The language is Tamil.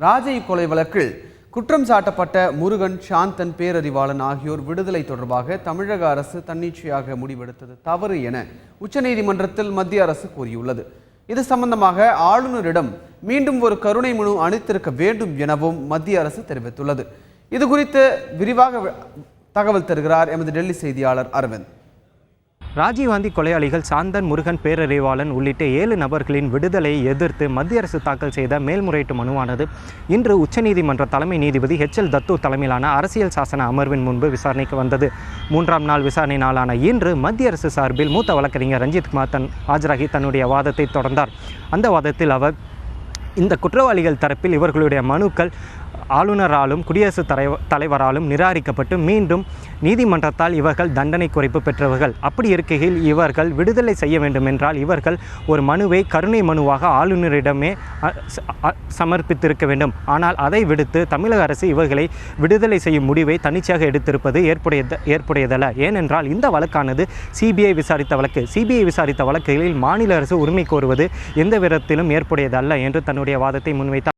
ராஜை கொலை வழக்கில் குற்றம் சாட்டப்பட்ட முருகன், சாந்தன், பேரறிவாளன் ஆகியோர் விடுதலை தொடர்பாக தமிழக அரசு தன்னிச்சையாக முடிவெடுத்தது தவறு என உச்சநீதிமன்றத்தில் மத்திய அரசு கூறியுள்ளது. இது சம்பந்தமாக ஆளுநரிடம் மீண்டும் ஒரு கருணை மனு அளித்திருக்க வேண்டும் எனவும் மத்திய அரசு தெரிவித்துள்ளது. இது குறித்து விரிவாக தகவல் தருகிறார் எமது டெல்லி செய்தியாளர் அரவிந்த். ராஜீவ்காந்தி கொலையாளிகள் சாந்தன், முருகன், பேரறிவாளன் உள்ளிட்ட 7 நபர்களின் விடுதலையை எதிர்த்து மத்திய அரசு தாக்கல் செய்த மேல்முறையீட்டு மனுவானது இன்று உச்சநீதிமன்ற தலைமை நீதிபதி HL தத்து தலைமையிலான அரசியல் சாசன அமர்வின் முன்பு விசாரணைக்கு வந்தது. 3ஆம் நாள் விசாரணை நாளான இன்று மத்திய அரசு சார்பில் மூத்த வழக்கறிஞர் ரஞ்சித்குமார் ஆஜராகி தன்னுடைய வாதத்தை தொடர்ந்தார். அந்த வாதத்தில் அவர் இந்த குற்றவாளிகள் தரப்பில் இவர்களுடைய மனுக்கள் ஆளுநராலும் குடியரசுத் தலைவராலும் நிராகரிக்கப்பட்டு மீண்டும் நீதிமன்றத்தால் இவர்கள் தண்டனை குறைப்பு பெற்றவர்கள். அப்படி இருக்கையில் இவர்கள் விடுதலை செய்ய வேண்டும் என்றால் இவர்கள் ஒரு மனுவை கருணை மனுவாக ஆளுநரிடமே சமர்ப்பித்திருக்க வேண்டும். ஆனால் அதை விடுத்து தமிழக அரசு இவர்களை விடுதலை செய்யும் முடிவை தன்னிச்சையாக எடுத்திருப்பது ஏற்புடையதல்ல. ஏனென்றால் இந்த வழக்கானது சிபிஐ விசாரித்த வழக்கு. சிபிஐ விசாரித்த வழக்குகளில் மாநில அரசு உரிமை கோருவது எந்த விதத்திலும் ஏற்புடையதல்ல என்று தன்னுடைய வாதத்தை முன்வைத்தார்.